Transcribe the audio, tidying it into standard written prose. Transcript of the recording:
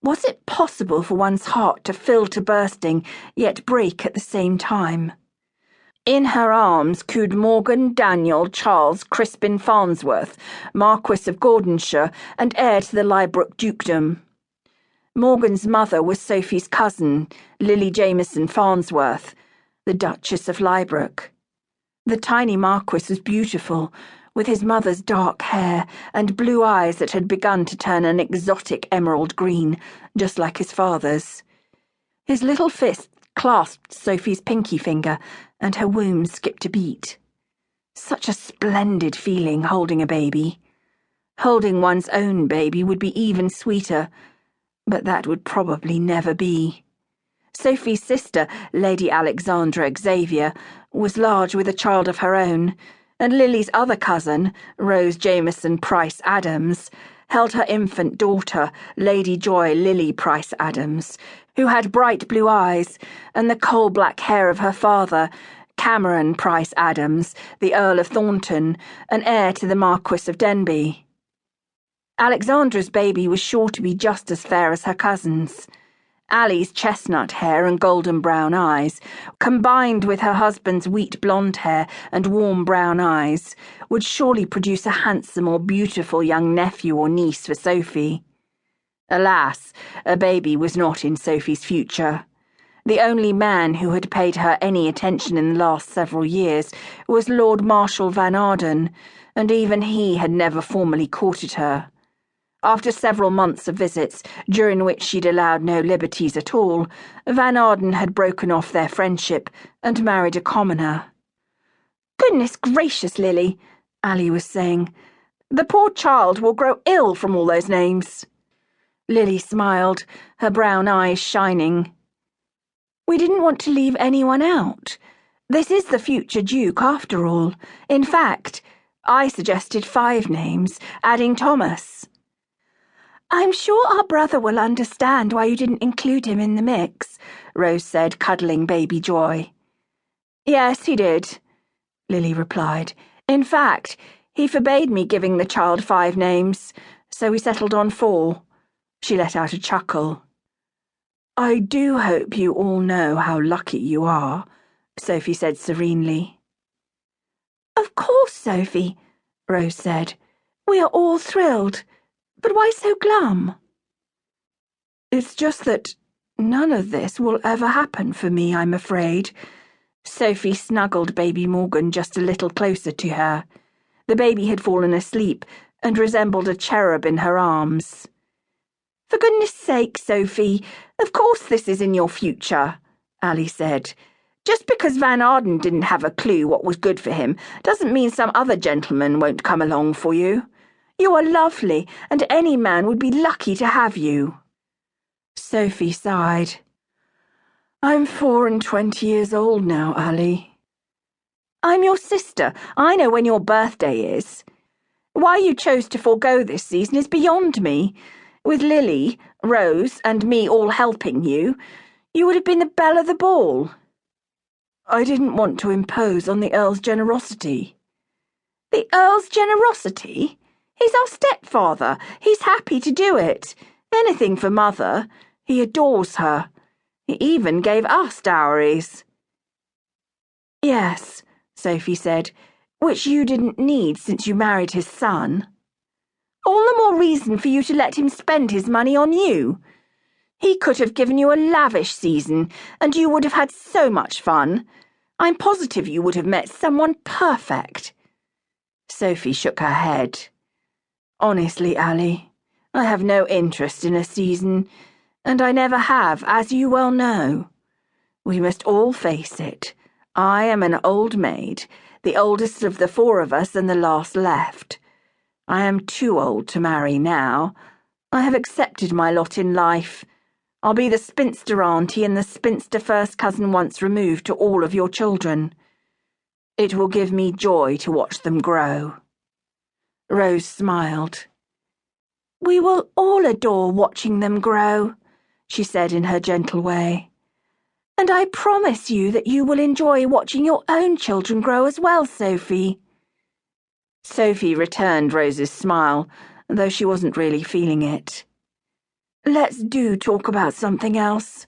Was it possible for one's heart to fill to bursting, yet break at the same time? In her arms cooed Morgan Daniel Charles Crispin Farnsworth, Marquis of Gordonshire and heir to the Liebrook dukedom. Morgan's mother was Sophie's cousin, Lily Jameson Farnsworth, the Duchess of Liebrook. The tiny Marquis was beautiful, with his mother's dark hair and blue eyes that had begun to turn an exotic emerald green, just like his father's. His little fist clasped Sophie's pinky finger, and her womb skipped a beat. Such a splendid feeling holding a baby. Holding one's own baby would be even sweeter, but that would probably never be. Sophie's sister, Lady Alexandra Xavier, was large with a child of her own, and Lily's other cousin, Rose Jameson Price Adams, held her infant daughter, Lady Joy Lily Price Adams, who had bright blue eyes and the coal-black hair of her father, Cameron Price Adams, the Earl of Thornton, and heir to the Marquis of Denbigh. Alexandra's baby was sure to be just as fair as her cousin's. Ally's chestnut hair and golden brown eyes, combined with her husband's wheat blonde hair and warm brown eyes, would surely produce a handsome or beautiful young nephew or niece for Sophie. Alas, a baby was not in Sophie's future. The only man who had paid her any attention in the last several years was Lord Marshal Van Arden, and even he had never formally courted her. After several months of visits, during which she'd allowed no liberties at all, Van Arden had broken off their friendship and married a commoner. "Goodness gracious, Lily," Ally was saying. "The poor child will grow ill from all those names." Lily smiled, her brown eyes shining. "We didn't want to leave anyone out. This is the future Duke, after all. In fact, I suggested 5 names, adding Thomas." "I'm sure our brother will understand why you didn't include him in the mix," Rose said, cuddling baby Joy. "Yes, he did," Lily replied. "In fact, he forbade me giving the child 5 names, so we settled on 4. She let out a chuckle. "I do hope you all know how lucky you are," Sophie said serenely. "Of course, Sophie," Rose said. "We are all thrilled. But why so glum?" "It's just that none of this will ever happen for me, I'm afraid." Sophie snuggled baby Morgan just a little closer to her. The baby had fallen asleep and resembled a cherub in her arms. "For goodness sake, Sophie, of course this is in your future," Ally said. "Just because Van Arden didn't have a clue what was good for him doesn't mean some other gentleman won't come along for you. You are lovely, and any man would be lucky to have you." Sophie sighed. "I'm 24 years old now, Ally." "I'm your sister. I know when your birthday is. Why you chose to forego this season is beyond me. With Lily, Rose, and me all helping you, you would have been the belle of the ball." "I didn't want to impose on the Earl's generosity." "The Earl's generosity? He's our stepfather. He's happy to do it. Anything for Mother. He adores her. He even gave us dowries." "Yes," Sophie said, "which you didn't need since you married his son." "All the more reason for you to let him spend his money on you. He could have given you a lavish season, and you would have had so much fun. I'm positive you would have met someone perfect." Sophie shook her head. "Honestly, Ally, I have no interest in a season, and I never have, as you well know. We must all face it. I am an old maid, the oldest of the 4 of us and the last left. I am too old to marry now. I have accepted my lot in life. I'll be the spinster auntie and the spinster first cousin once removed to all of your children. It will give me joy to watch them grow." Rose smiled. "We will all adore watching them grow," she said in her gentle way. "And I promise you that you will enjoy watching your own children grow as well, Sophie." Sophie returned Rose's smile, though she wasn't really feeling it. Let's do talk about something else.